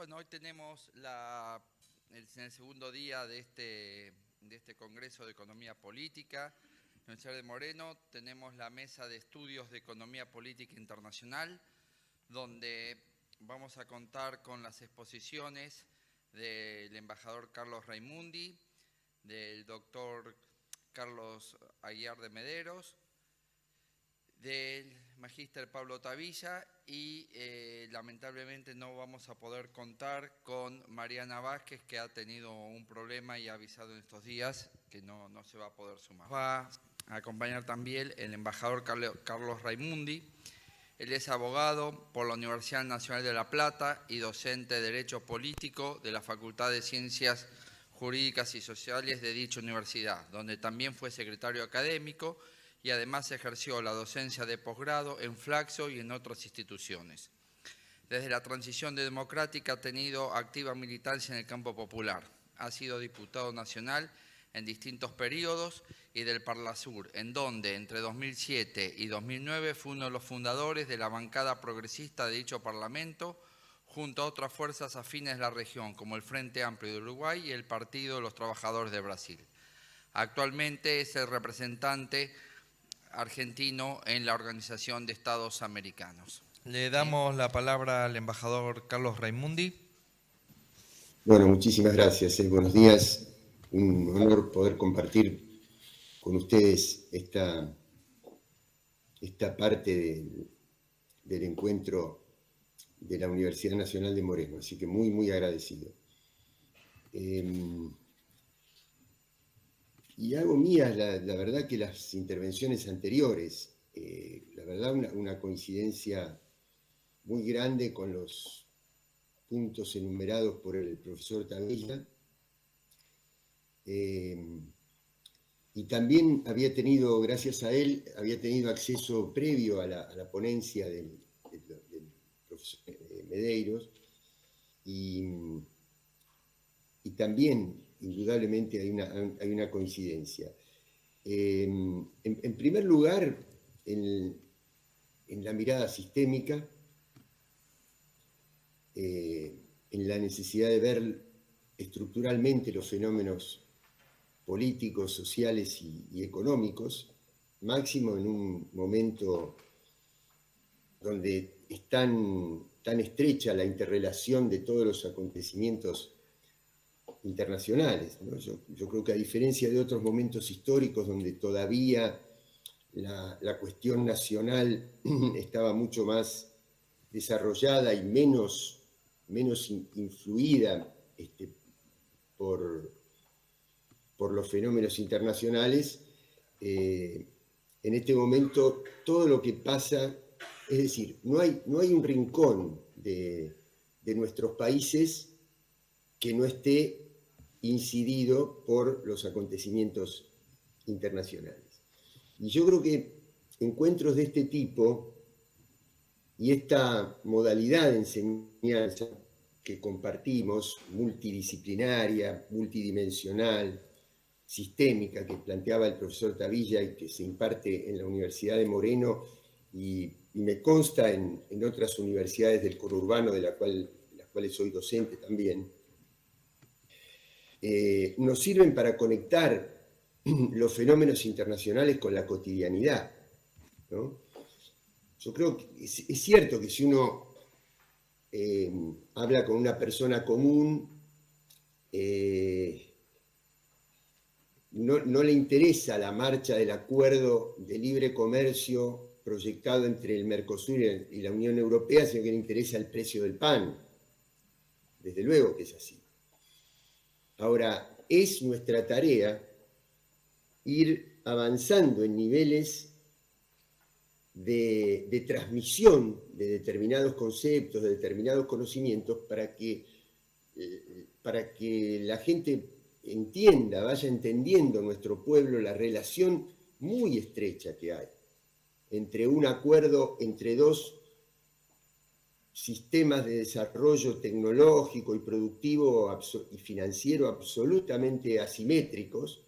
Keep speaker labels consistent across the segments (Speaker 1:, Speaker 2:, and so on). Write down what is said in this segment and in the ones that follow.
Speaker 1: Bueno, hoy tenemos en el segundo día de este Congreso de Economía Política. En la Universidad de Moreno tenemos la Mesa de Estudios de Economía Política Internacional, donde vamos a contar con las exposiciones del embajador Carlos Raimundi, del doctor Carlos Aguiar de Mederos, del magíster Pablo Tavilla y lamentablemente no vamos a poder contar con Mariana Vázquez, que ha tenido un problema y ha avisado en estos días que no se va a poder sumar. Va a acompañar también el embajador Carlos Raimundi. Él es abogado por la Universidad Nacional de La Plata y docente de Derecho Político de la Facultad de Ciencias Jurídicas y Sociales de dicha universidad, donde también fue secretario académico y además ejerció la docencia de posgrado en Flaxo y en otras instituciones. Desde la transición democrática ha tenido activa militancia en el campo popular. Ha sido diputado nacional en distintos periodos y del Parlasur, en donde entre 2007 y 2009 fue uno de los fundadores de la bancada progresista de dicho parlamento, junto a otras fuerzas afines de la región, como el Frente Amplio de Uruguay y el Partido de los Trabajadores de Brasil. Actualmente es el representante argentino en la Organización de Estados Americanos.
Speaker 2: Le damos la palabra al embajador Carlos Raimundi.
Speaker 3: Bueno, muchísimas gracias. Buenos días. Un honor poder compartir con ustedes esta parte del encuentro de la Universidad Nacional de Moreno. Así que muy, muy agradecido. Y hago mías, la verdad, que las intervenciones anteriores, la verdad, una coincidencia muy grande con los puntos enumerados por el profesor Tavilla. Y también había tenido, gracias a él, había tenido acceso previo a la ponencia del profesor Medeiros, y también, indudablemente, hay una coincidencia. En primer lugar, en la mirada sistémica, en la necesidad de ver estructuralmente los fenómenos políticos, sociales y económicos, máximo en un momento donde es tan estrecha la interrelación de todos los acontecimientos internacionales, ¿no? Yo creo que a diferencia de otros momentos históricos donde todavía la cuestión nacional estaba mucho más desarrollada y menos influida por los fenómenos internacionales, en este momento todo lo que pasa, es decir, no hay un rincón de nuestros países que no esté incidido por los acontecimientos internacionales. Y yo creo que encuentros de este tipo y esta modalidad de enseñanza que compartimos, multidisciplinaria, multidimensional, sistémica, que planteaba el profesor Tavilla y que se imparte en la Universidad de Moreno y me consta en otras universidades del conurbano de las cuales soy docente también, nos sirven para conectar los fenómenos internacionales con la cotidianidad, ¿no? Yo creo que es cierto que si uno habla con una persona común, no le interesa la marcha del acuerdo de libre comercio proyectado entre el Mercosur y la Unión Europea, sino que le interesa el precio del pan. Desde luego que es así. Ahora, es nuestra tarea ir avanzando en niveles de transmisión de determinados conceptos, de determinados conocimientos, para que la gente entienda, vaya entendiendo nuestro pueblo la relación muy estrecha que hay entre un acuerdo entre dos sistemas de desarrollo tecnológico y productivo y financiero absolutamente asimétricos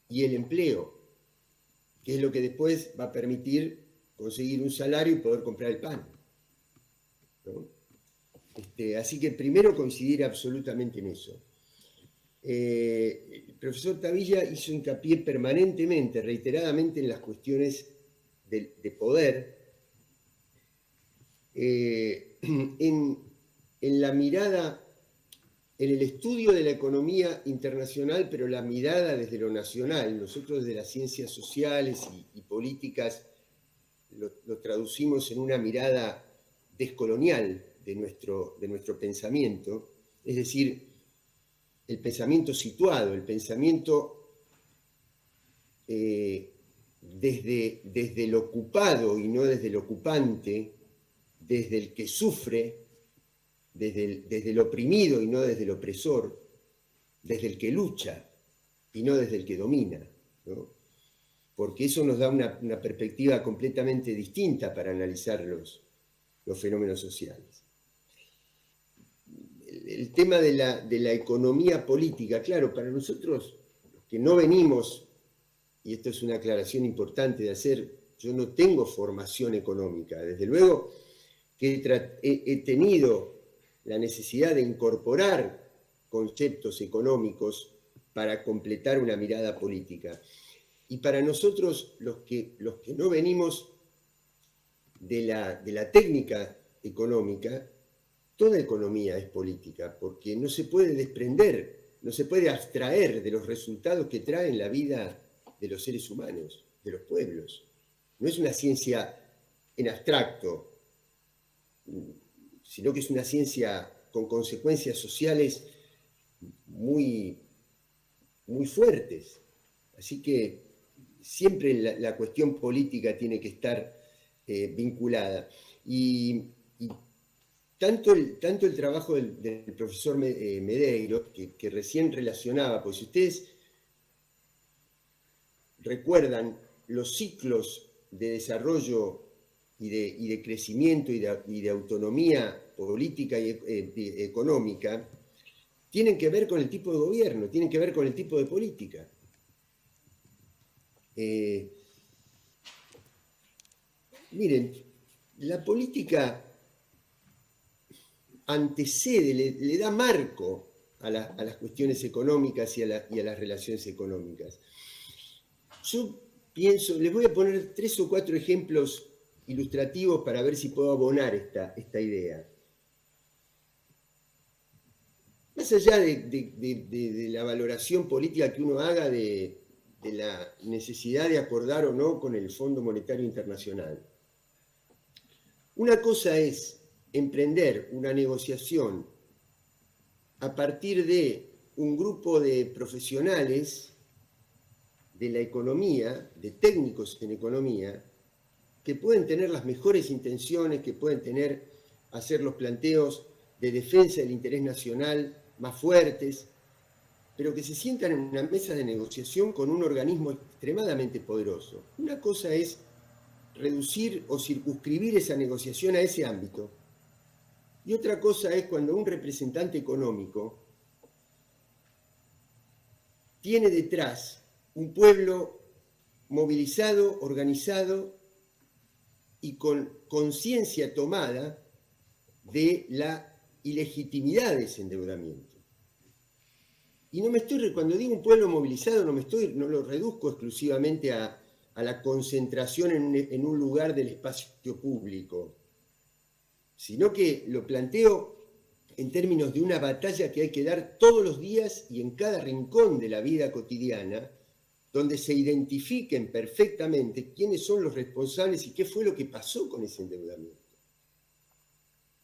Speaker 3: y el empleo, que es lo que después va a permitir conseguir un salario y poder comprar el pan, ¿no? Así que primero coincidir absolutamente en eso. El profesor Tavilla hizo hincapié permanentemente, reiteradamente, en las cuestiones de poder, en la mirada, en el estudio de la economía internacional, pero la mirada desde lo nacional. Nosotros desde las ciencias sociales y políticas lo traducimos en una mirada descolonial de nuestro pensamiento, es decir, el pensamiento situado, el pensamiento desde el ocupado y no desde el ocupante, desde el que sufre, desde el oprimido y no desde el opresor, desde el que lucha y no desde el que domina, ¿no? Porque eso nos da una perspectiva completamente distinta para analizar los fenómenos sociales. El tema de la economía política, claro, para nosotros, los que no venimos, y esto es una aclaración importante de hacer, yo no tengo formación económica, desde luego que he tenido la necesidad de incorporar conceptos económicos para completar una mirada política. Y para nosotros, los que no venimos de la técnica económica, toda economía es política, porque no se puede desprender, no se puede abstraer de los resultados que traen la vida de los seres humanos, de los pueblos. No es una ciencia en abstracto, sino que es una ciencia con consecuencias sociales muy, muy fuertes. Así que siempre la cuestión política tiene que estar vinculada. Y tanto el trabajo del profesor Medeiros, que recién relacionaba, pues si ustedes recuerdan los ciclos de desarrollo y de crecimiento y de autonomía política y económica, tienen que ver con el tipo de gobierno, tienen que ver con el tipo de política. Miren, la política antecede, le da marco a las cuestiones económicas y a las relaciones económicas. Yo pienso, les voy a poner 3 o 4 ejemplos ilustrativos para ver si puedo abonar esta idea. Más allá de la valoración política que uno haga de la necesidad de acordar o no con el Fondo Monetario Internacional, una cosa es emprender una negociación a partir de un grupo de profesionales de la economía, de técnicos en economía, que pueden tener las mejores intenciones, que pueden hacer los planteos de defensa del interés nacional más fuertes, pero que se sientan en una mesa de negociación con un organismo extremadamente poderoso. Una cosa es reducir o circunscribir esa negociación a ese ámbito, y otra cosa es cuando un representante económico tiene detrás un pueblo movilizado, organizado y con conciencia tomada de la ilegitimidad de ese endeudamiento. Y cuando digo un pueblo movilizado, no lo reduzco exclusivamente a la concentración en un lugar del espacio público, sino que lo planteo en términos de una batalla que hay que dar todos los días y en cada rincón de la vida cotidiana, donde se identifiquen perfectamente quiénes son los responsables y qué fue lo que pasó con ese endeudamiento.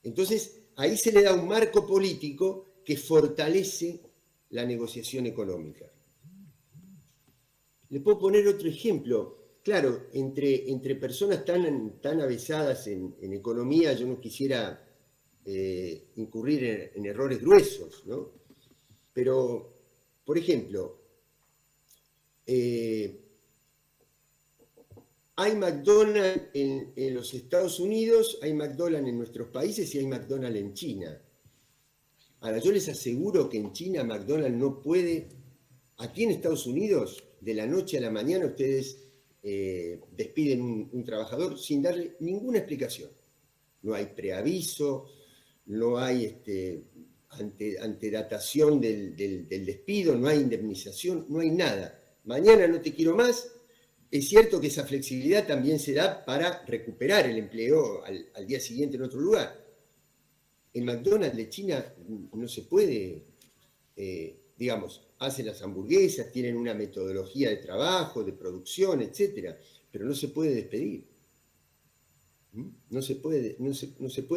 Speaker 3: Entonces, ahí se le da un marco político que fortalece la negociación económica. Le puedo poner otro ejemplo. Claro, entre personas tan avesadas en economía, yo no quisiera incurrir en errores gruesos, ¿no? Pero, por ejemplo, hay McDonald's en los Estados Unidos, hay McDonald's en nuestros países y hay McDonald's en China. Ahora, yo les aseguro que en China McDonald's no puede, aquí en Estados Unidos, de la noche a la mañana ustedes despiden un trabajador sin darle ninguna explicación. No hay preaviso, no hay antedatación del despido, no hay indemnización, no hay nada. Mañana no te quiero más. Es cierto que esa flexibilidad también se da para recuperar el empleo al día siguiente en otro lugar. En McDonald's de China no se puede, digamos, hacen las hamburguesas, tienen una metodología de trabajo, de producción, etcétera, pero no se puede despedir. No se puede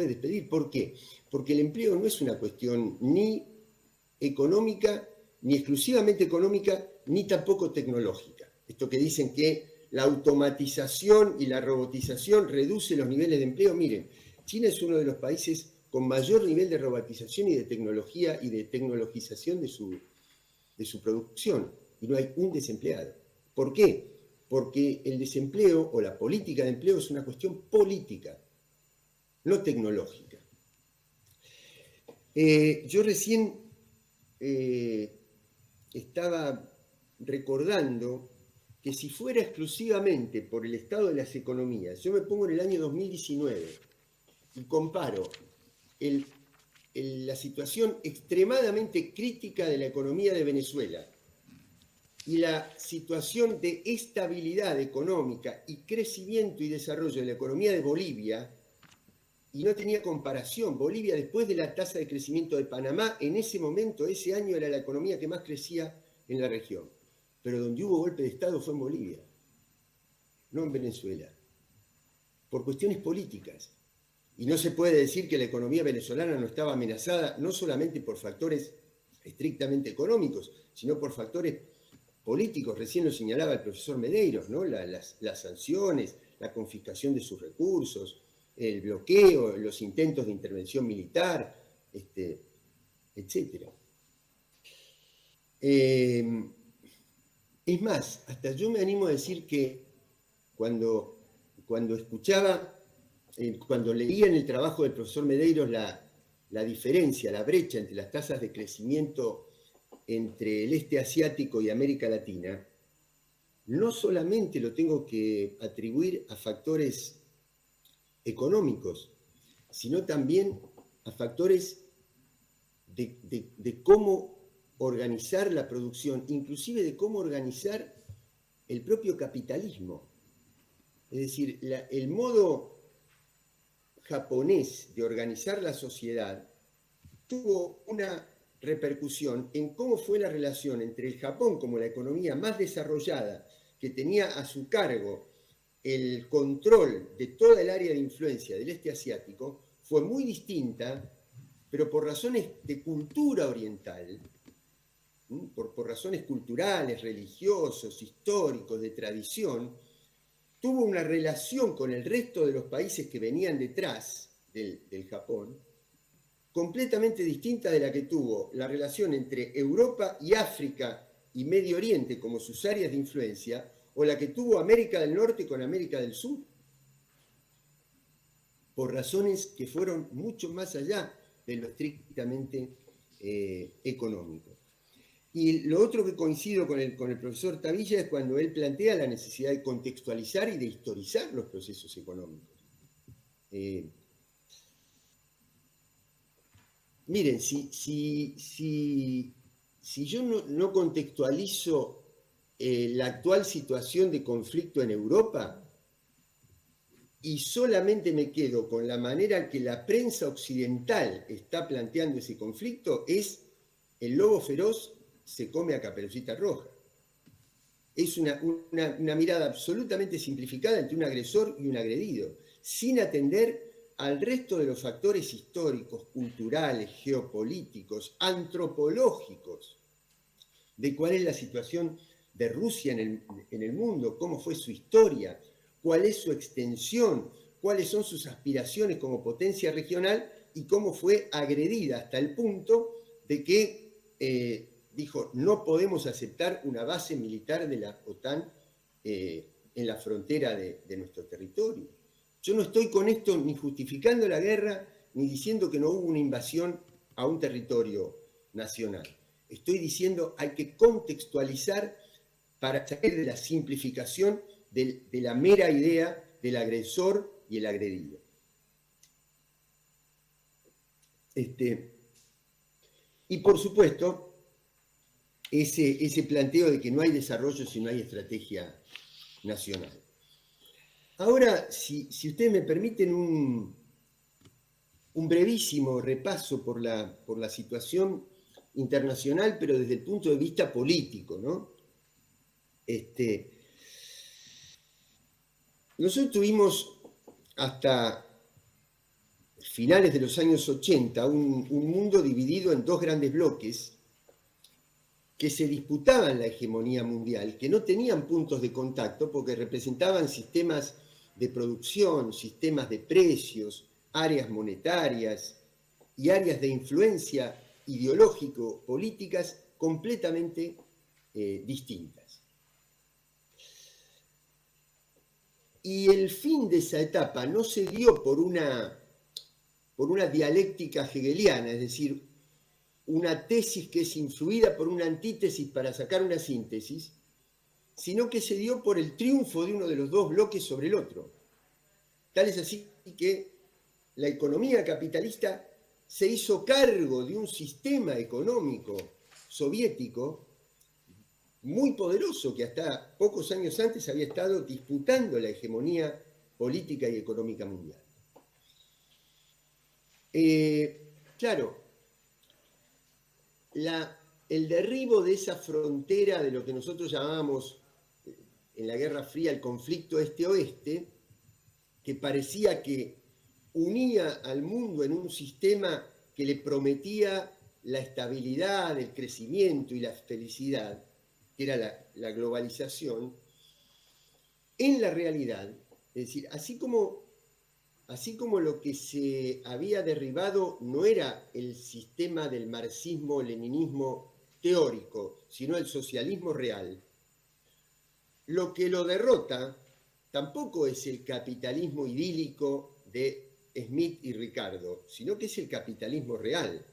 Speaker 3: despedir. ¿Por qué? Porque el empleo no es una cuestión ni económica, ni exclusivamente económica, ni tampoco tecnológica. Esto que dicen que la automatización y la robotización reduce los niveles de empleo. Miren, China es uno de los países con mayor nivel de robotización y de tecnología y de tecnologización de su producción. Y no hay un desempleado. ¿Por qué? Porque el desempleo o la política de empleo es una cuestión política, no tecnológica. Yo recién estaba recordando que si fuera exclusivamente por el estado de las economías, yo me pongo en el año 2019 y comparo la situación extremadamente crítica de la economía de Venezuela y la situación de estabilidad económica y crecimiento y desarrollo de la economía de Bolivia, y no tenía comparación. Bolivia, después de la tasa de crecimiento de Panamá, en ese momento, ese año, era la economía que más crecía en la región. Pero donde hubo golpe de Estado fue en Bolivia, no en Venezuela, por cuestiones políticas. Y no se puede decir que la economía venezolana no estaba amenazada, no solamente por factores estrictamente económicos, sino por factores políticos. Recién lo señalaba el profesor Medeiros, ¿no? Las sanciones, la confiscación de sus recursos, el bloqueo, los intentos de intervención militar, etc. Es más, hasta yo me animo a decir que cuando escuchaba, cuando leía en el trabajo del profesor Medeiros la diferencia, la brecha entre las tasas de crecimiento entre el este asiático y América Latina, no solamente lo tengo que atribuir a factores económicos, sino también a factores de cómo organizar la producción, inclusive de cómo organizar el propio capitalismo. Es decir, el modo japonés de organizar la sociedad tuvo una repercusión en cómo fue la relación entre el Japón como la economía más desarrollada, que tenía a su cargo el control de toda el área de influencia del este asiático, fue muy distinta, pero por razones de cultura oriental, por razones culturales, religiosos, históricos, de tradición, tuvo una relación con el resto de los países que venían detrás del Japón, completamente distinta de la que tuvo la relación entre Europa y África y Medio Oriente como sus áreas de influencia, o la que tuvo América del Norte con América del Sur, por razones que fueron mucho más allá de lo estrictamente económico. Y lo otro que coincido con el profesor Tavilla es cuando él plantea la necesidad de contextualizar y de historizar los procesos económicos. Miren, si yo no contextualizo la actual situación de conflicto en Europa y solamente me quedo con la manera que la prensa occidental está planteando ese conflicto, es el lobo feroz se come a Caperucita Roja. Es una mirada absolutamente simplificada entre un agresor y un agredido, sin atender al resto de los factores históricos, culturales, geopolíticos, antropológicos, de cuál es la situación de Rusia en el mundo, cómo fue su historia, cuál es su extensión, cuáles son sus aspiraciones como potencia regional y cómo fue agredida hasta el punto de que dijo, no podemos aceptar una base militar de la OTAN en la frontera de nuestro territorio. Yo no estoy con esto ni justificando la guerra, ni diciendo que no hubo una invasión a un territorio nacional. Estoy diciendo hay que contextualizar para salir de la simplificación de la mera idea del agresor y el agredido. Y por supuesto, ese planteo de que no hay desarrollo si no hay estrategia nacional. Ahora, si ustedes me permiten un brevísimo repaso por la situación internacional, pero desde el punto de vista político, ¿no? Nosotros tuvimos hasta finales de los años 80 un mundo dividido en dos grandes bloques que se disputaban la hegemonía mundial, que no tenían puntos de contacto porque representaban sistemas de producción, sistemas de precios, áreas monetarias y áreas de influencia ideológico-políticas completamente distintas. Y el fin de esa etapa no se dio por una dialéctica hegeliana, es decir, una tesis que es influida por una antítesis para sacar una síntesis, sino que se dio por el triunfo de uno de los dos bloques sobre el otro. Tal es así que la economía capitalista se hizo cargo de un sistema económico soviético muy poderoso que hasta pocos años antes había estado disputando la hegemonía política y económica mundial. Claro, el derribo de esa frontera de lo que nosotros llamamos en la Guerra Fría el conflicto este-oeste, que parecía que unía al mundo en un sistema que le prometía la estabilidad, el crecimiento y la felicidad, que era la globalización, en la realidad, es decir, así como lo que se había derribado no era el sistema del marxismo-leninismo teórico, sino el socialismo real, lo que lo derrota tampoco es el capitalismo idílico de Smith y Ricardo, sino que es el capitalismo real.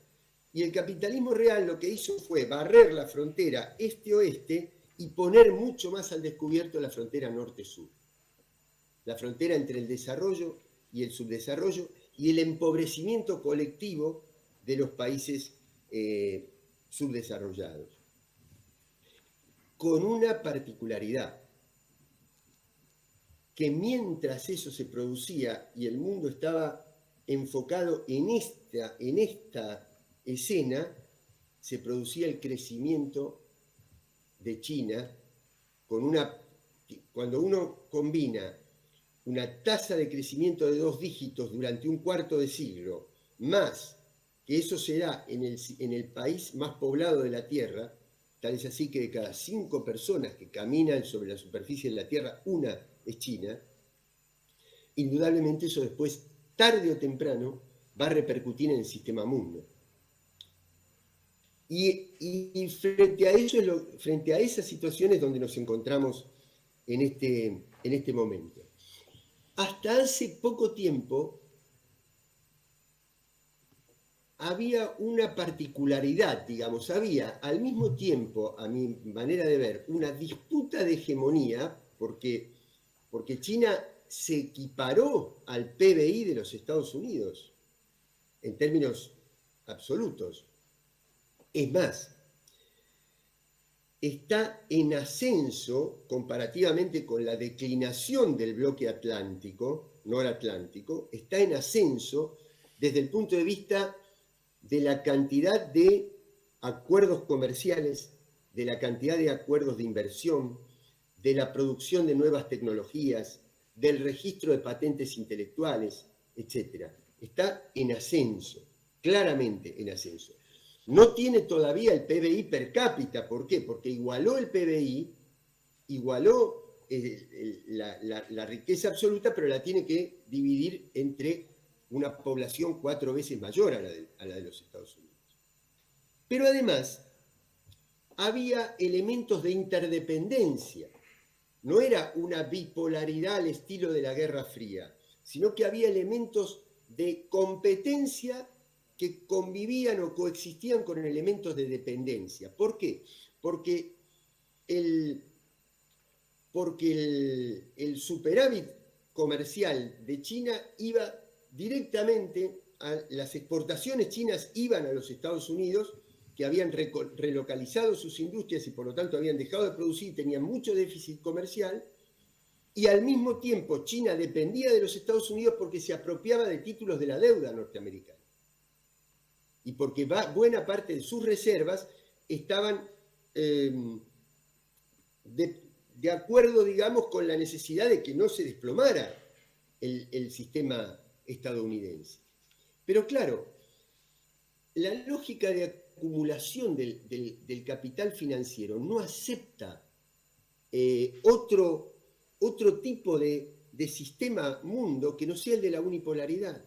Speaker 3: Y el capitalismo real lo que hizo fue barrer la frontera este-oeste y poner mucho más al descubierto la frontera norte-sur. La frontera entre el desarrollo y el subdesarrollo y el empobrecimiento colectivo de los países subdesarrollados. Con una particularidad, que mientras eso se producía y el mundo estaba enfocado en esta escena, se producía el crecimiento de China cuando uno combina una tasa de crecimiento de 2 dígitos durante un cuarto de siglo, más que eso se da en el país más poblado de la Tierra, tal es así que de cada 5 personas que caminan sobre la superficie de la Tierra, una es China, indudablemente eso después, tarde o temprano, va a repercutir en el sistema mundo. Y frente a eso, frente a esas situaciones donde nos encontramos en este momento. Hasta hace poco tiempo había una particularidad, digamos, había al mismo tiempo, a mi manera de ver, una disputa de hegemonía, porque China se equiparó al PBI de los Estados Unidos, en términos absolutos. Es más, está en ascenso comparativamente con la declinación del bloque atlántico, noratlántico, está en ascenso desde el punto de vista de la cantidad de acuerdos comerciales, de la cantidad de acuerdos de inversión, de la producción de nuevas tecnologías, del registro de patentes intelectuales, etc. Está en ascenso, claramente en ascenso. No tiene todavía el PBI per cápita. ¿Por qué? Porque igualó el PBI, igualó la riqueza absoluta, pero la tiene que dividir entre una población 4 veces mayor a la de los Estados Unidos. Pero además, había elementos de interdependencia. No era una bipolaridad al estilo de la Guerra Fría, sino que había elementos de competencia que convivían o coexistían con elementos de dependencia. ¿Por qué? Porque el superávit comercial de China iba directamente las exportaciones chinas iban a los Estados Unidos, que habían relocalizado sus industrias y por lo tanto habían dejado de producir, tenían mucho déficit comercial, y al mismo tiempo China dependía de los Estados Unidos porque se apropiaba de títulos de la deuda norteamericana. Y porque buena parte de sus reservas estaban de acuerdo, digamos, con la necesidad de que no se desplomara el sistema estadounidense. Pero claro, la lógica de acumulación del capital financiero no acepta otro tipo de sistema mundo que no sea el de la unipolaridad.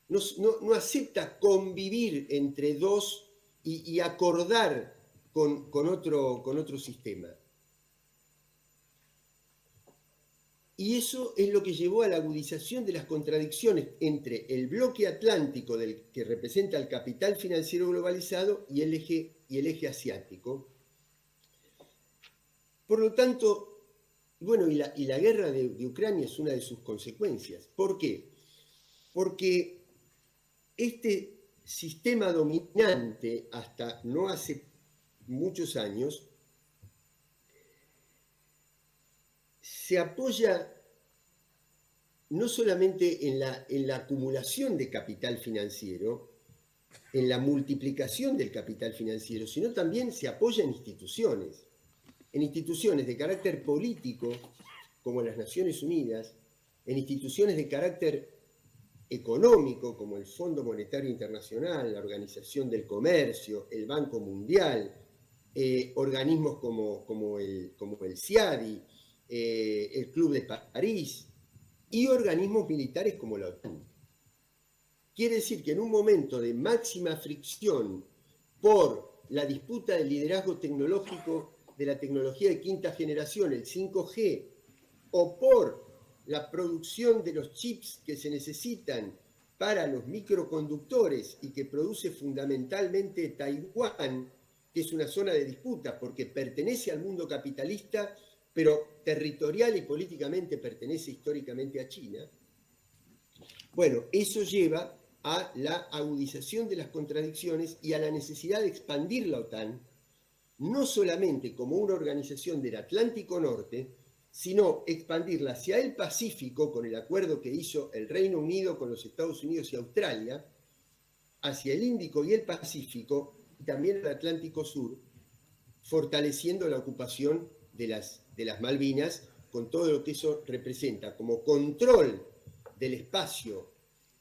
Speaker 3: No acepta convivir entre dos y acordar con otro sistema. Y eso es lo que llevó a la agudización de las contradicciones entre el bloque atlántico que representa el capital financiero globalizado y el eje asiático. Por lo tanto, bueno, y la guerra de Ucrania es una de sus consecuencias. ¿Por qué? Porque este sistema dominante, hasta no hace muchos años, se apoya no solamente en la acumulación de capital financiero, en la multiplicación del capital financiero, sino también se apoya en instituciones de carácter político, como las Naciones Unidas, en instituciones de carácter económico, como el Fondo Monetario Internacional, la Organización del Comercio, el Banco Mundial, organismos como el CIADI, el Club de París y organismos militares como la OTAN. Quiere decir que en un momento de máxima fricción por la disputa del liderazgo tecnológico de la tecnología de quinta generación, el 5G, o por la producción de los chips que se necesitan para los microconductores y que produce fundamentalmente Taiwán, que es una zona de disputa porque pertenece al mundo capitalista, pero territorial y políticamente pertenece históricamente a China. Bueno, eso lleva a la agudización de las contradicciones y a la necesidad de expandir la OTAN, no solamente como una organización del Atlántico Norte, sino expandirla hacia el Pacífico con el acuerdo que hizo el Reino Unido con los Estados Unidos y Australia, hacia el Índico y el Pacífico, y también el Atlántico Sur, fortaleciendo la ocupación de las Malvinas, con todo lo que eso representa como control del espacio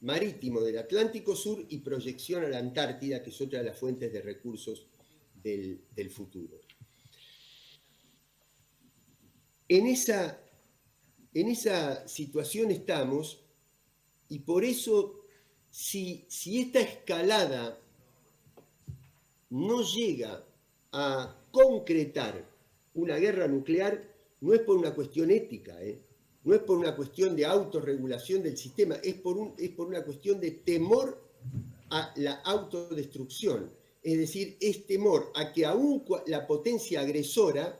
Speaker 3: marítimo del Atlántico Sur y proyección a la Antártida, que es otra de las fuentes de recursos del futuro. En esa situación estamos, y por eso, si esta escalada no llega a concretar una guerra nuclear, no es por una cuestión ética, no es por una cuestión de autorregulación del sistema, es por una cuestión de temor a la autodestrucción. Es decir, es temor a que aún la potencia agresora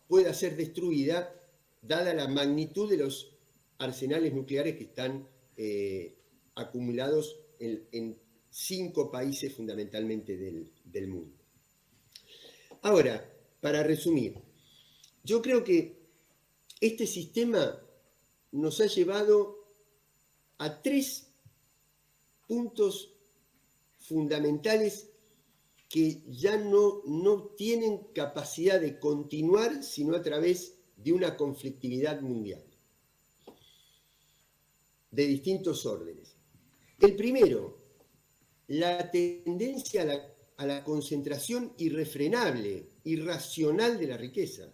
Speaker 3: pueda ser destruida, dada la magnitud de los arsenales nucleares que están acumulados en 5 países fundamentalmente del mundo. Ahora, para resumir, yo creo que este sistema nos ha llevado a 3 puntos fundamentales que ya no tienen capacidad de continuar sino a través de una conflictividad mundial de distintos órdenes. El primero, la tendencia a la concentración irrefrenable, irracional de la riqueza.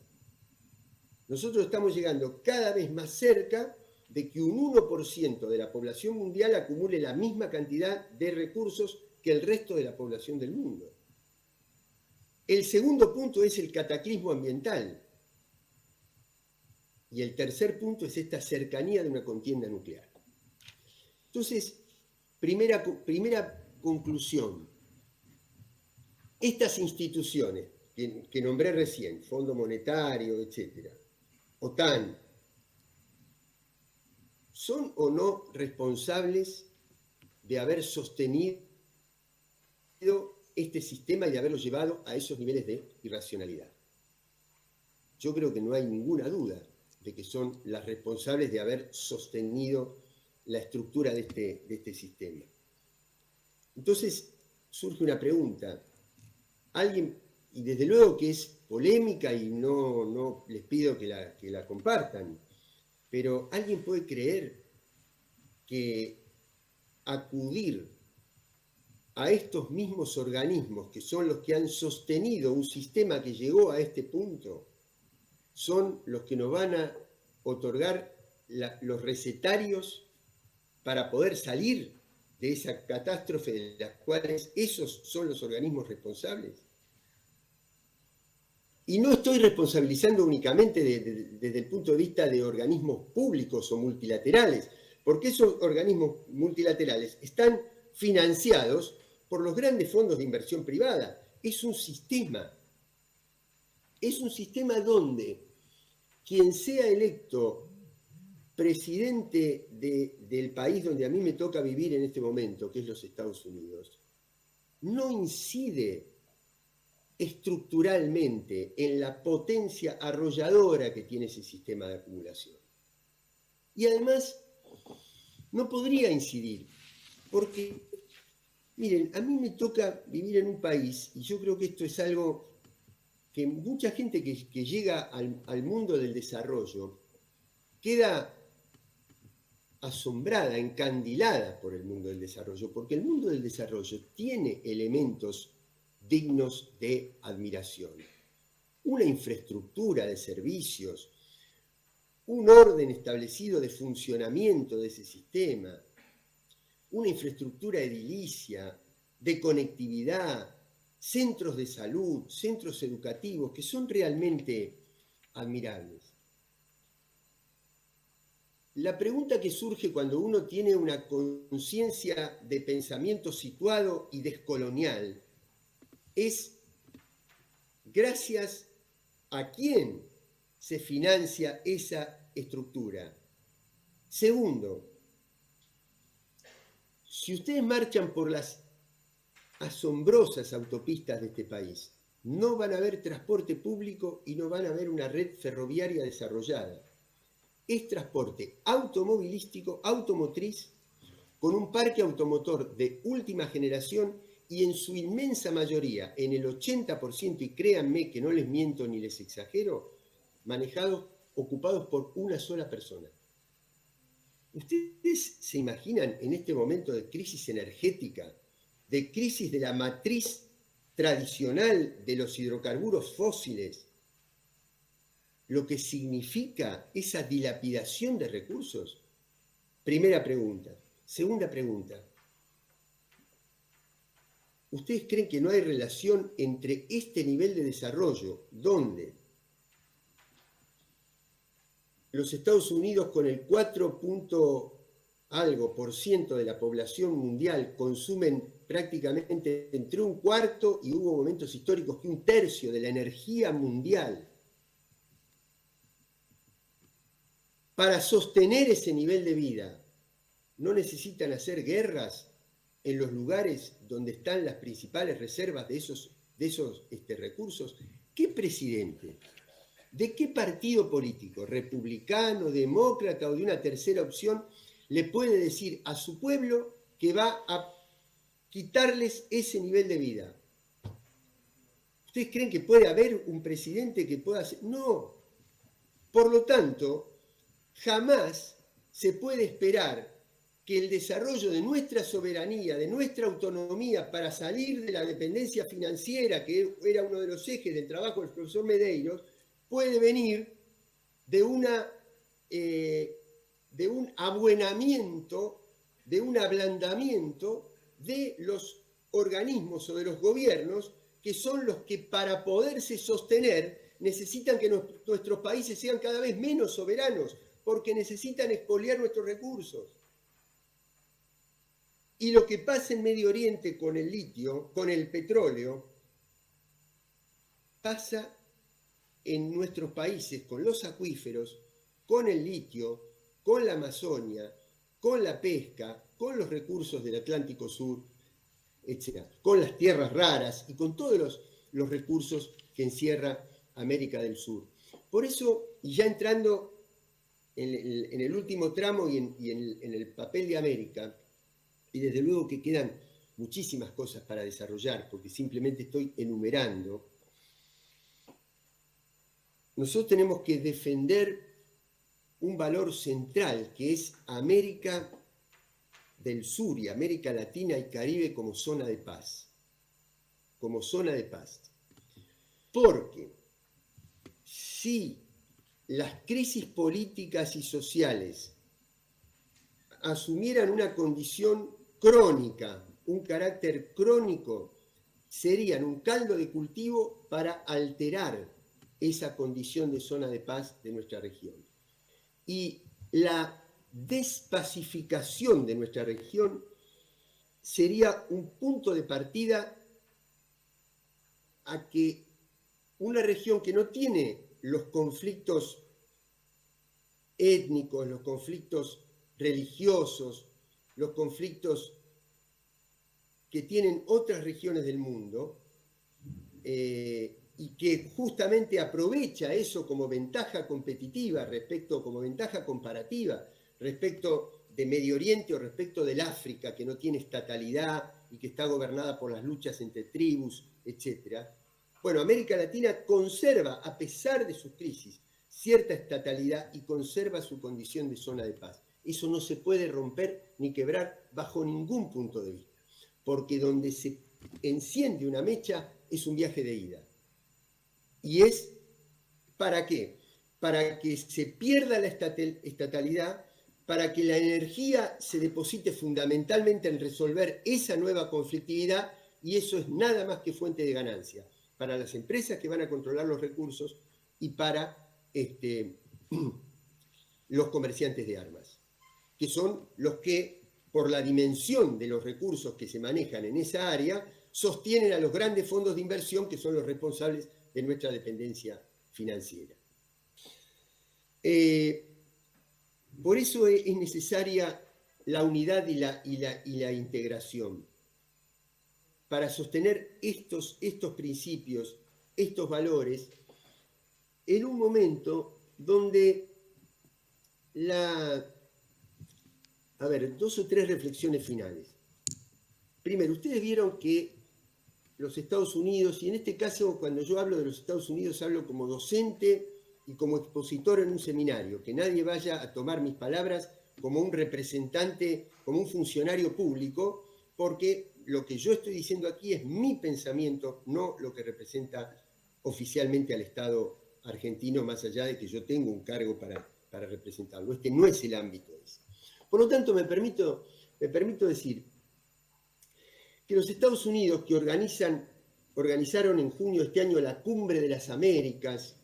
Speaker 3: Nosotros estamos llegando cada vez más cerca de que un 1% de la población mundial acumule la misma cantidad de recursos que el resto de la población del mundo. El segundo punto es el cataclismo ambiental. Y el tercer punto es esta cercanía de una contienda nuclear. Entonces, primera conclusión. Estas instituciones que nombré recién, Fondo Monetario, etc., OTAN, ¿son o no responsables de haber sostenido este sistema y de haberlo llevado a esos niveles de irracionalidad. Yo creo que no hay ninguna duda de que son las responsables de haber sostenido la estructura de este sistema. Entonces surge una pregunta. Alguien, y desde luego que es polémica y no les pido que la compartan, pero ¿alguien puede creer que acudir a estos mismos organismos, que son los que han sostenido un sistema que llegó a este punto, son los que nos van a otorgar los recetarios para poder salir de esa catástrofe de las cuales esos son los organismos responsables? Y no estoy responsabilizando únicamente desde el punto de vista de organismos públicos o multilaterales, porque esos organismos multilaterales están financiados por los grandes fondos de inversión privada. Es un sistema donde quien sea electo presidente del país donde a mí me toca vivir en este momento, que es los Estados Unidos, no incide estructuralmente en la potencia arrolladora que tiene ese sistema de acumulación. Y además no podría incidir, porque, miren, a mí me toca vivir en un país, y yo creo que esto es algo que mucha gente que llega al mundo del desarrollo queda asombrada, encandilada por el mundo del desarrollo, porque el mundo del desarrollo tiene elementos dignos de admiración. Una infraestructura de servicios, un orden establecido de funcionamiento de ese sistema, una infraestructura edilicia, de conectividad, centros de salud, centros educativos, que son realmente admirables. La pregunta que surge cuando uno tiene una conciencia de pensamiento situado y descolonial es: ¿gracias a quién se financia esa estructura? Segundo, si ustedes marchan por las asombrosas autopistas de este país, no van a ver transporte público y no van a ver una red ferroviaria desarrollada. Es transporte automovilístico, automotriz, con un parque automotor de última generación y en su inmensa mayoría, en el 80%, y créanme que no les miento ni les exagero, ocupados por una sola persona. ¿Ustedes se imaginan en este momento de crisis energética, de crisis de la matriz tradicional de los hidrocarburos fósiles, lo que significa esa dilapidación de recursos? Primera pregunta. Segunda pregunta. ¿Ustedes creen que no hay relación entre este nivel de desarrollo, donde los Estados Unidos, con el 4% de la población mundial, consumen prácticamente entre un cuarto, y hubo momentos históricos que un tercio de la energía mundial, para sostener ese nivel de vida, no necesitan hacer guerras en los lugares donde están las principales reservas de esos recursos? ¿Qué presidente, de qué partido político, republicano, demócrata o de una tercera opción, le puede decir a su pueblo que va a quitarles ese nivel de vida? ¿Ustedes creen que puede haber un presidente que pueda hacer? No. Por lo tanto, jamás se puede esperar que el desarrollo de nuestra soberanía, de nuestra autonomía para salir de la dependencia financiera, que era uno de los ejes del trabajo del profesor Medeiros, puede venir de un abuenamiento, de un ablandamiento de los organismos o de los gobiernos, que son los que, para poderse sostener, necesitan que nuestros países sean cada vez menos soberanos, porque necesitan expoliar nuestros recursos. Y lo que pasa en Medio Oriente con el litio, con el petróleo, pasa en nuestros países con los acuíferos, con el litio, con la Amazonia, con la pesca, con los recursos del Atlántico Sur, etc., con las tierras raras y con todos los recursos que encierra América del Sur. Por eso, y ya entrando en el último tramo y en el papel de América, y desde luego que quedan muchísimas cosas para desarrollar, porque simplemente estoy enumerando, nosotros tenemos que defender un valor central, que es América del Sur y América Latina y Caribe como zona de paz. Como zona de paz. Porque si las crisis políticas y sociales asumieran una condición crónica, un carácter crónico, serían un caldo de cultivo para alterar esa condición de zona de paz de nuestra región. Y la despacificación de nuestra región sería un punto de partida a que una región que no tiene los conflictos étnicos, los conflictos religiosos, los conflictos que tienen otras regiones del mundo, y que justamente aprovecha eso como ventaja competitiva, como ventaja comparativa respecto de Medio Oriente o respecto del África, que no tiene estatalidad y que está gobernada por las luchas entre tribus, etc. Bueno, América Latina conserva, a pesar de sus crisis, cierta estatalidad y conserva su condición de zona de paz. Eso no se puede romper ni quebrar bajo ningún punto de vista, porque donde se enciende una mecha es un viaje de ida. ¿Y es para qué? Para que se pierda la estatalidad, para que la energía se deposite fundamentalmente en resolver esa nueva conflictividad, y eso es nada más que fuente de ganancia para las empresas que van a controlar los recursos y para los comerciantes de armas, que son los que, por la dimensión de los recursos que se manejan en esa área, sostienen a los grandes fondos de inversión que son los responsables de nuestra dependencia financiera. Por eso es necesaria la unidad y la integración para sostener estos principios, estos valores, en un momento donde dos o tres reflexiones finales. Primero, ustedes vieron que los Estados Unidos, y en este caso cuando yo hablo de los Estados Unidos hablo como docente y como expositor en un seminario, que nadie vaya a tomar mis palabras como un representante, como un funcionario público, porque lo que yo estoy diciendo aquí es mi pensamiento, no lo que representa oficialmente al Estado argentino, más allá de que yo tengo un cargo para representarlo. Este no es el ámbito de eso. Por lo tanto, me permito decir que los Estados Unidos, que organizaron en junio de este año la Cumbre de las Américas,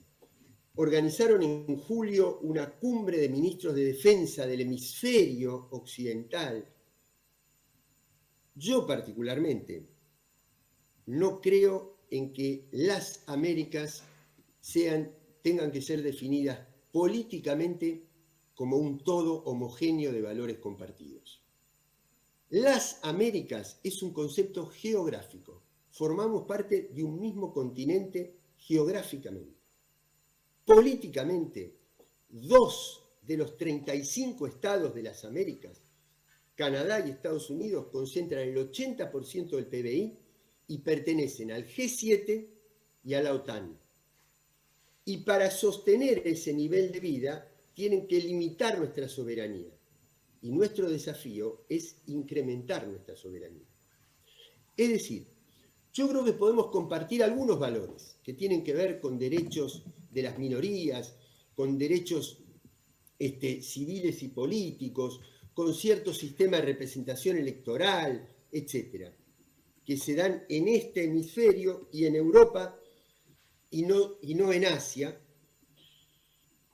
Speaker 3: organizaron en julio una cumbre de ministros de defensa del hemisferio occidental. Yo particularmente no creo en que las Américas tengan que ser definidas políticamente como un todo homogéneo de valores compartidos. Las Américas es un concepto geográfico. Formamos parte de un mismo continente geográficamente. Políticamente, 2 de los 35 estados de las Américas, Canadá y Estados Unidos, concentran el 80% del PBI y pertenecen al G7 y a la OTAN. Y para sostener ese nivel de vida, tienen que limitar nuestra soberanía. Y nuestro desafío es incrementar nuestra soberanía. Es decir, yo creo que podemos compartir algunos valores que tienen que ver con derechos de las minorías, con derechos civiles y políticos, con cierto sistema de representación electoral, etcétera, que se dan en este hemisferio y en Europa y no en Asia.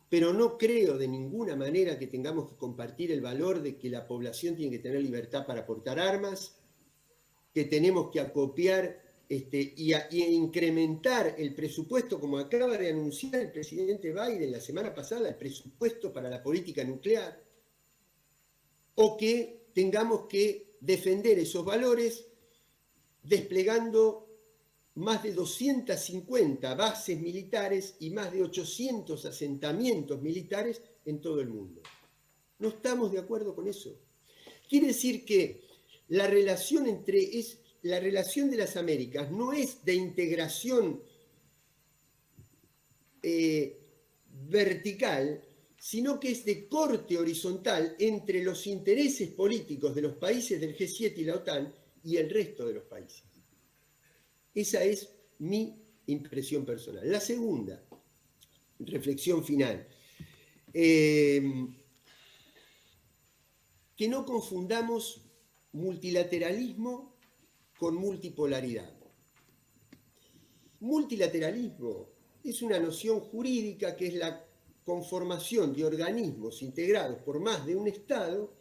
Speaker 3: Pero no creo de ninguna manera que tengamos que compartir el valor de que la población tiene que tener libertad para portar armas, que tenemos que acopiar y incrementar el presupuesto, como acaba de anunciar el presidente Biden la semana pasada, el presupuesto para la política nuclear, o que tengamos que defender esos valores desplegando más de 250 bases militares y más de 800 asentamientos militares en todo el mundo. No estamos de acuerdo con eso. Quiere decir que la relación de las Américas no es de integración vertical, sino que es de corte horizontal entre los intereses políticos de los países del G7 y la OTAN y el resto de los países. Esa es mi impresión personal. La segunda reflexión final. Que no confundamos multilateralismo con multipolaridad. Multilateralismo es una noción jurídica que es la conformación de organismos integrados por más de un Estado,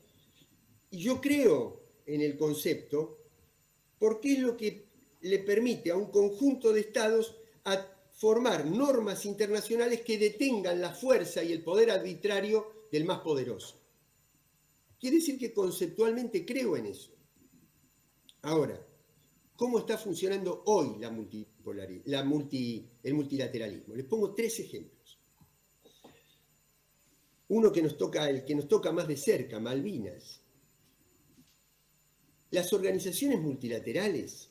Speaker 3: y yo creo en el concepto porque es lo que le permite a un conjunto de Estados a formar normas internacionales que detengan la fuerza y el poder arbitrario del más poderoso. Quiere decir que conceptualmente creo en eso. Ahora, ¿cómo está funcionando hoy el multilateralismo? Les pongo 3 ejemplos. Uno que el que nos toca más de cerca, Malvinas. Las organizaciones multilaterales,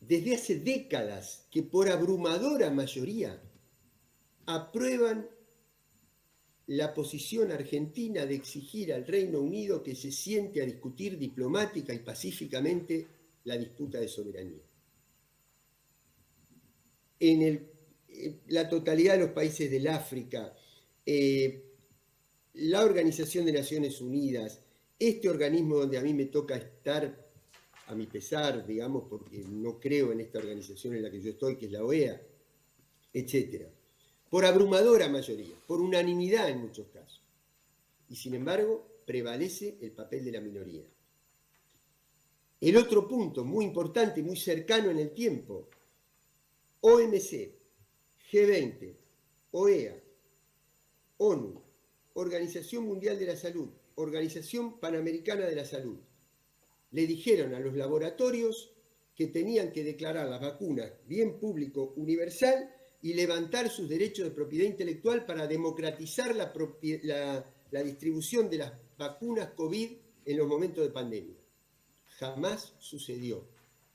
Speaker 3: desde hace décadas, que por abrumadora mayoría aprueban la posición argentina de exigir al Reino Unido que se siente a discutir diplomática y pacíficamente la disputa de soberanía. En la totalidad de los países del África, la Organización de Naciones Unidas, este organismo donde a mí me toca estar, a mi pesar, digamos, porque no creo en esta organización en la que yo estoy, que es la OEA, etc. Por abrumadora mayoría, por unanimidad en muchos casos. Y sin embargo, prevalece el papel de la minoría. El otro punto muy importante, muy cercano en el tiempo, OMC, G20, OEA, ONU, Organización Mundial de la Salud, Organización Panamericana de la Salud, le dijeron a los laboratorios que tenían que declarar las vacunas bien público universal y levantar sus derechos de propiedad intelectual para democratizar la distribución de las vacunas COVID en los momentos de pandemia. Jamás sucedió.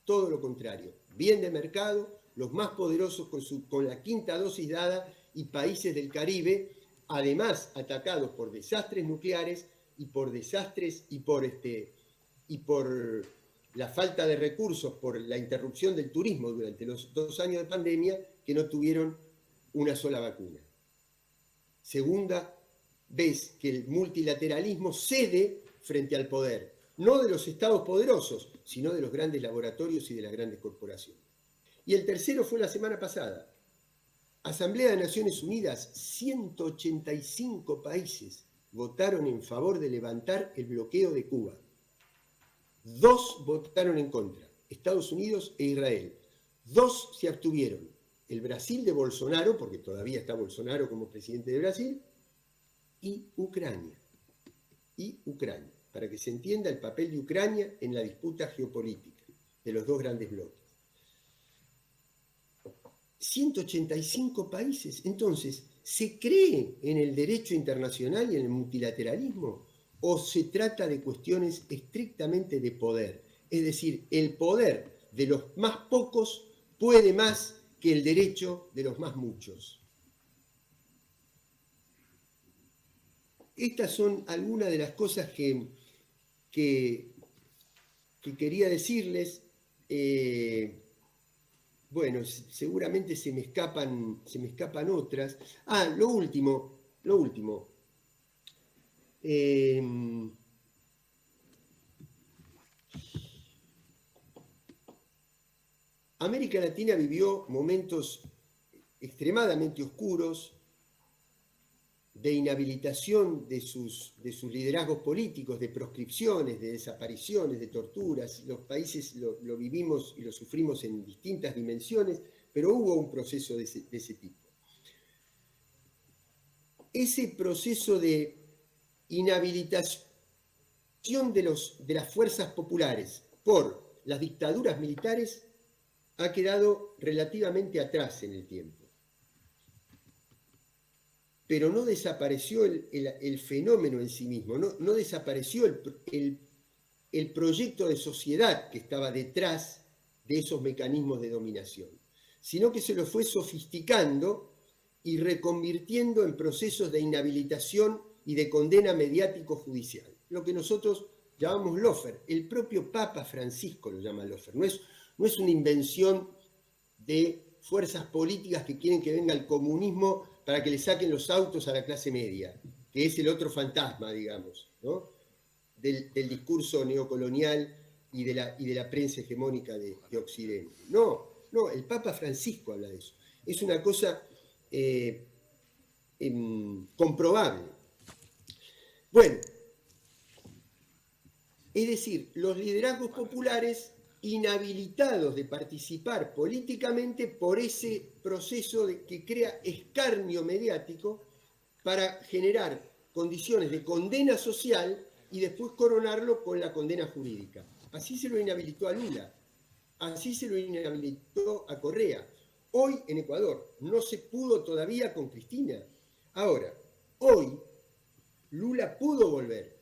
Speaker 3: Todo lo contrario. Bien de mercado, los más poderosos con la 5ª dosis dada y países del Caribe, además atacados por desastres nucleares y por desastres y por la falta de recursos, por la interrupción del turismo durante los 2 años de pandemia, que no tuvieron una sola vacuna. Segunda vez que el multilateralismo cede frente al poder, no de los estados poderosos, sino de los grandes laboratorios y de las grandes corporaciones. Y el tercero fue la semana pasada. Asamblea de Naciones Unidas, 185 países votaron en favor de levantar el bloqueo de Cuba. 2 votaron en contra, Estados Unidos e Israel. 2 se abstuvieron, el Brasil de Bolsonaro, porque todavía está Bolsonaro como presidente de Brasil, y Ucrania. Para que se entienda el papel de Ucrania en la disputa geopolítica de los 2 grandes bloques. 185 países. Entonces, ¿se cree en el derecho internacional y en el multilateralismo? ¿O se trata de cuestiones estrictamente de poder? Es decir, el poder de los más pocos puede más que el derecho de los más muchos. Estas son algunas de las cosas que quería decirles. Bueno, seguramente se me escapan otras. Lo último. América Latina vivió momentos extremadamente oscuros de inhabilitación de sus liderazgos políticos, de proscripciones, de desapariciones, de torturas. Los países lo vivimos y lo sufrimos en distintas dimensiones, pero hubo un proceso de ese tipo. Ese proceso de inhabilitación de las fuerzas populares por las dictaduras militares ha quedado relativamente atrás en el tiempo. Pero no desapareció el fenómeno en sí mismo, no desapareció el proyecto de sociedad que estaba detrás de esos mecanismos de dominación, sino que se lo fue sofisticando y reconvirtiendo en procesos de inhabilitación y de condena mediático-judicial, lo que nosotros llamamos lawfare. El propio Papa Francisco lo llama lawfare, no es una invención de fuerzas políticas que quieren que venga el comunismo para que le saquen los autos a la clase media, que es el otro fantasma, digamos, ¿no? del discurso neocolonial y de la prensa hegemónica de Occidente. No, el Papa Francisco habla de eso. Es una cosa comprobable. Bueno, es decir, los liderazgos populares inhabilitados de participar políticamente por ese proceso que crea escarnio mediático para generar condiciones de condena social y después coronarlo con la condena jurídica. Así se lo inhabilitó a Lula, así se lo inhabilitó a Correa. Hoy en Ecuador no se pudo todavía con Cristina. Ahora, hoy Lula pudo volver.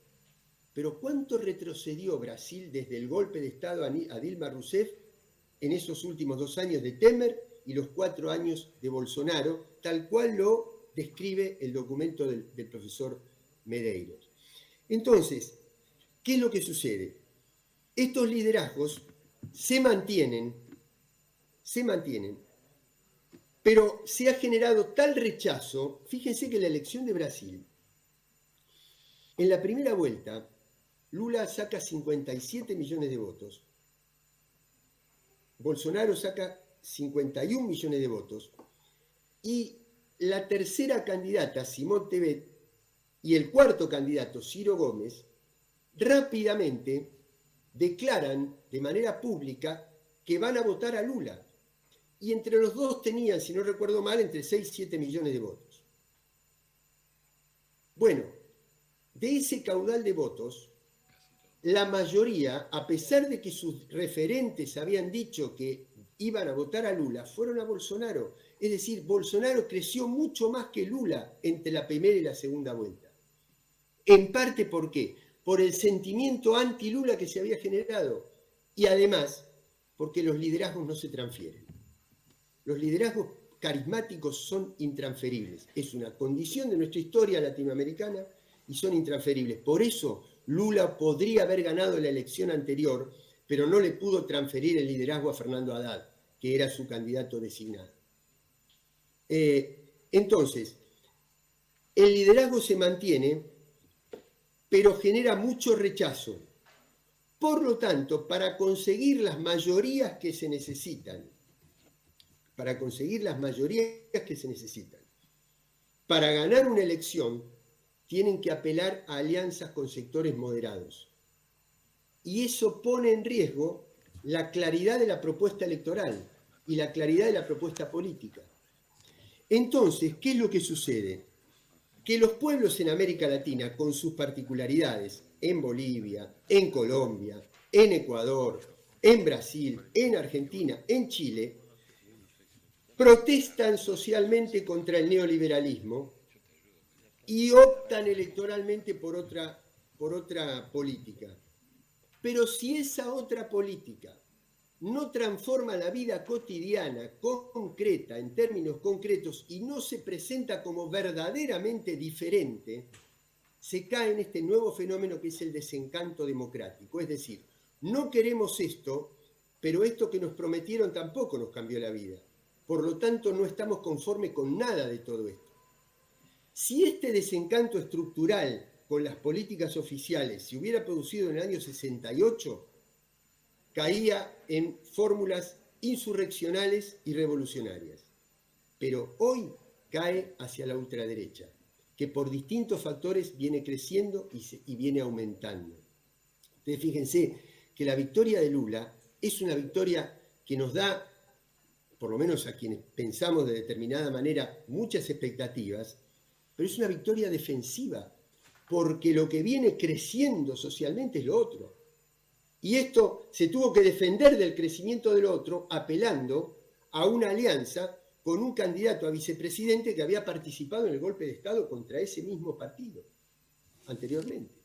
Speaker 3: Pero ¿cuánto retrocedió Brasil desde el golpe de Estado a Dilma Rousseff en esos últimos 2 años de Temer y los 4 años de Bolsonaro, tal cual lo describe el documento del profesor Medeiros? Entonces, ¿qué es lo que sucede? Estos liderazgos se mantienen, pero se ha generado tal rechazo. Fíjense que la elección de Brasil, en la primera vuelta, Lula saca 57 millones de votos, Bolsonaro saca 51 millones de votos, y la tercera candidata, Simone Tebet, y el cuarto candidato, Ciro Gómez, rápidamente declaran de manera pública que van a votar a Lula. Y entre los dos tenían, si no recuerdo mal, entre 6 y 7 millones de votos. Bueno, de ese caudal de votos, la mayoría, a pesar de que sus referentes habían dicho que iban a votar a Lula, fueron a Bolsonaro. Es decir, Bolsonaro creció mucho más que Lula entre la primera y la segunda vuelta. En parte, ¿por qué? Por el sentimiento anti-Lula que se había generado. Y además, porque los liderazgos no se transfieren. Los liderazgos carismáticos son intransferibles. Es una condición de nuestra historia latinoamericana y son intransferibles. Por eso Lula podría haber ganado la elección anterior, pero no le pudo transferir el liderazgo a Fernando Haddad, que era su candidato designado. Entonces, el liderazgo se mantiene, pero genera mucho rechazo. Por lo tanto, para conseguir las mayorías que se necesitan, para ganar una elección, tienen que apelar a alianzas con sectores moderados. Y eso pone en riesgo la claridad de la propuesta electoral y la claridad de la propuesta política. Entonces, ¿qué es lo que sucede? Que los pueblos en América Latina, con sus particularidades, en Bolivia, en Colombia, en Ecuador, en Brasil, en Argentina, en Chile, protestan socialmente contra el neoliberalismo y optan electoralmente por otra política. Pero si esa otra política no transforma la vida cotidiana, concreta, en términos concretos, y no se presenta como verdaderamente diferente, se cae en este nuevo fenómeno que es el desencanto democrático. Es decir, no queremos esto, pero esto que nos prometieron tampoco nos cambió la vida. Por lo tanto, no estamos conformes con nada de todo esto. Si este desencanto estructural con las políticas oficiales se hubiera producido en el año 68, caía en fórmulas insurreccionales y revolucionarias. Pero hoy cae hacia la ultraderecha, que por distintos factores viene creciendo y viene aumentando. Entonces, fíjense que la victoria de Lula es una victoria que nos da, por lo menos a quienes pensamos de determinada manera, muchas expectativas, pero es una victoria defensiva, porque lo que viene creciendo socialmente es lo otro. Y esto se tuvo que defender del crecimiento del otro apelando a una alianza con un candidato a vicepresidente que había participado en el golpe de Estado contra ese mismo partido anteriormente.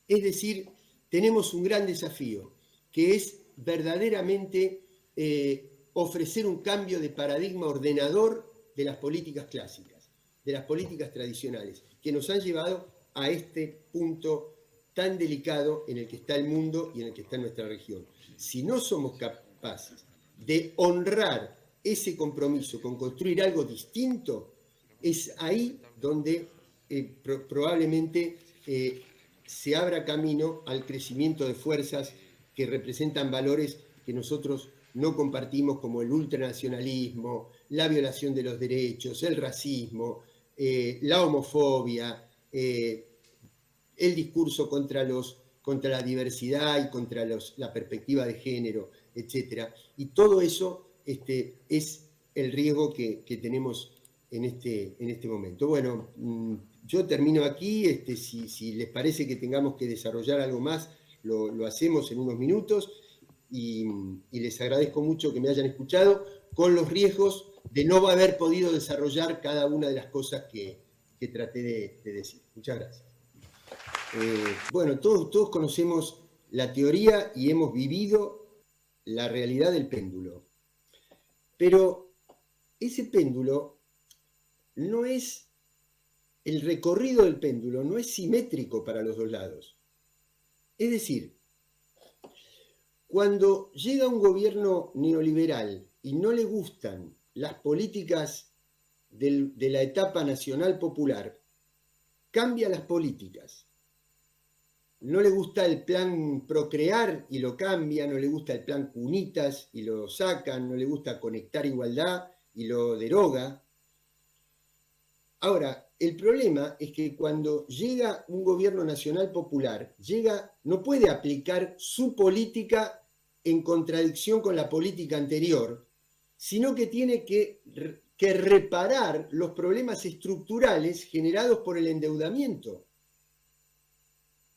Speaker 3: Es decir, tenemos un gran desafío, que es verdaderamente ofrecer un cambio de paradigma ordenador de las políticas clásicas, de las políticas tradicionales, que nos han llevado a este punto tan delicado en el que está el mundo y en el que está nuestra región. Si no somos capaces de honrar ese compromiso con construir algo distinto, es ahí donde probablemente se abra camino al crecimiento de fuerzas que representan valores que nosotros no compartimos, como el ultranacionalismo, la violación de los derechos, el racismo, la homofobia, el discurso contra la diversidad y contra la perspectiva de género, etc. Y todo eso es el riesgo que tenemos en este momento. Bueno, yo termino aquí. Si les parece que tengamos que desarrollar algo más, lo hacemos en unos minutos, y les agradezco mucho que me hayan escuchado, con los riesgos de no haber podido desarrollar cada una de las cosas que traté de decir. Muchas gracias. Bueno, todos conocemos la teoría y hemos vivido la realidad del péndulo, pero ese péndulo no es, el recorrido del péndulo no es simétrico para los dos lados. Es decir, cuando llega un gobierno neoliberal y no le gustan las políticas de la etapa nacional popular, cambia las políticas. No le gusta el plan Procrear y lo cambia, no le gusta el plan Cunitas y lo sacan, no le gusta Conectar Igualdad y lo deroga. Ahora, el problema es que cuando llega un gobierno nacional popular, no puede aplicar su política en contradicción con la política anterior, sino que tiene que reparar los problemas estructurales generados por el endeudamiento.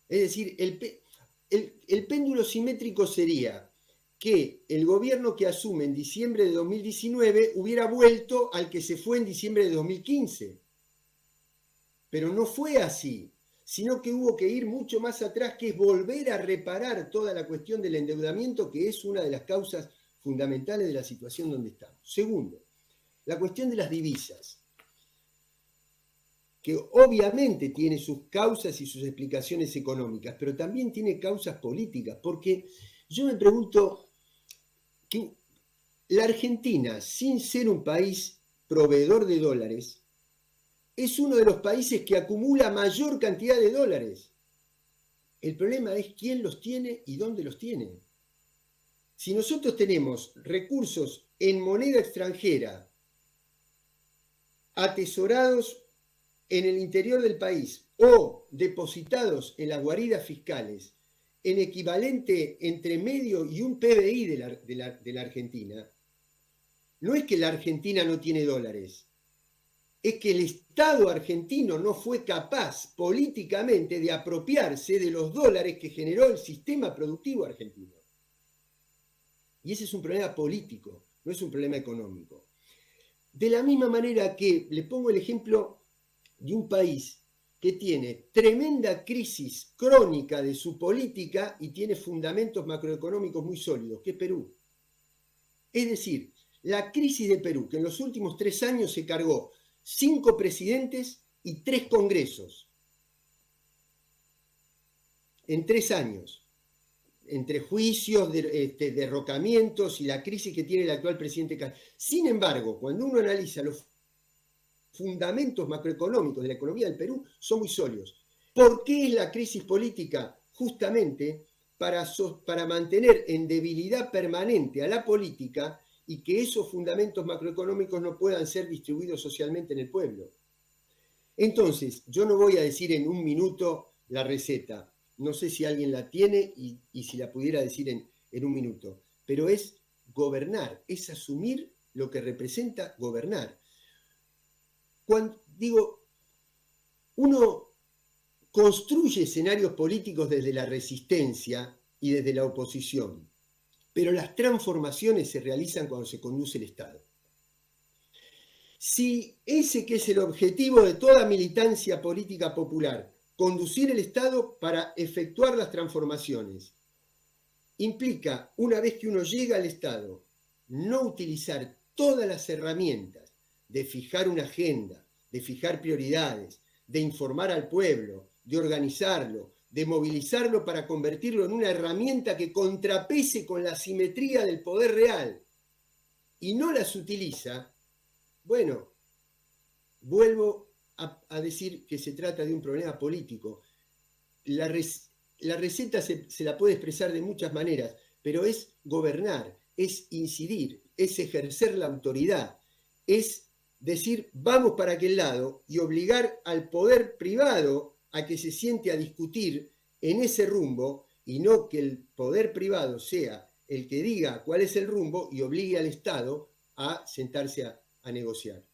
Speaker 3: Es decir, el péndulo simétrico sería que el gobierno que asume en diciembre de 2019 hubiera vuelto al que se fue en diciembre de 2015. Pero no fue así, sino que hubo que ir mucho más atrás, que es volver a reparar toda la cuestión del endeudamiento, que es una de las causas fundamentales de la situación donde estamos. Segundo, la cuestión de las divisas, que obviamente tiene sus causas y sus explicaciones económicas, pero también tiene causas políticas, porque yo me pregunto que la Argentina, sin ser un país proveedor de dólares, es uno de los países que acumula mayor cantidad de dólares. El problema es quién los tiene y dónde los tiene. Si nosotros tenemos recursos en moneda extranjera atesorados en el interior del país o depositados en las guaridas fiscales en equivalente entre medio y un PBI de la Argentina, no es que la Argentina no tiene dólares, es que el Estado argentino no fue capaz políticamente de apropiarse de los dólares que generó el sistema productivo argentino. Y ese es un problema político, no es un problema económico. De la misma manera que le pongo el ejemplo de un país que tiene tremenda crisis crónica de su política y tiene fundamentos macroeconómicos muy sólidos, que es Perú. Es decir, la crisis de Perú, que en los últimos 3 años se cargó 5 presidentes y 3 congresos. En 3 años. Entre juicios, derrocamientos y la crisis que tiene el actual presidente. Sin embargo, cuando uno analiza los fundamentos macroeconómicos de la economía del Perú, son muy sólidos. ¿Por qué es la crisis política? Justamente para mantener en debilidad permanente a la política y que esos fundamentos macroeconómicos no puedan ser distribuidos socialmente en el pueblo. Entonces, yo no voy a decir en un minuto la receta. No sé si alguien la tiene y si la pudiera decir en un minuto. Pero es gobernar, es asumir lo que representa gobernar. Uno construye escenarios políticos desde la resistencia y desde la oposición, pero las transformaciones se realizan cuando se conduce el Estado. Si ese que es el objetivo de toda militancia política popular, conducir el Estado para efectuar las transformaciones, implica, una vez que uno llega al Estado, no utilizar todas las herramientas de fijar una agenda, de fijar prioridades, de informar al pueblo, de organizarlo, de movilizarlo para convertirlo en una herramienta que contrapese con la simetría del poder real, y no las utiliza, bueno, vuelvo a decir que se trata de un problema político. La receta se la puede expresar de muchas maneras, pero es gobernar, es incidir, es ejercer la autoridad, es decir, vamos para aquel lado y obligar al poder privado a que se siente a discutir en ese rumbo, y no que el poder privado sea el que diga cuál es el rumbo y obligue al Estado a sentarse a negociar.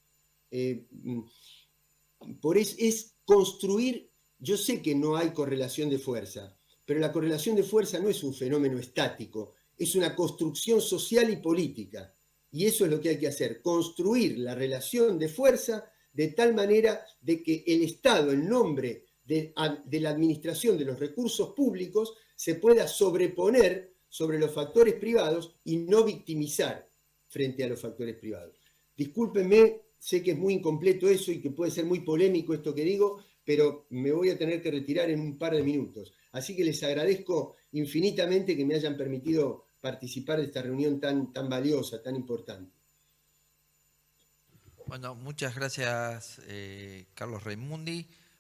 Speaker 3: Por eso es construir. Yo sé que no hay correlación de fuerza, pero la correlación de fuerza no es un fenómeno estático, es una construcción social y política. Y eso es lo que hay que hacer, construir la relación de fuerza de tal manera de que el Estado, en nombre de la administración de los recursos públicos, se pueda sobreponer sobre los factores privados y no victimizar frente a los factores privados. Discúlpenme, sé que es muy incompleto eso y que puede ser muy polémico esto que digo, pero me voy a tener que retirar en un par de minutos. Así que les agradezco infinitamente que me hayan permitido participar de esta reunión tan valiosa, tan importante.
Speaker 2: Bueno, muchas gracias, Carlos Raimundi.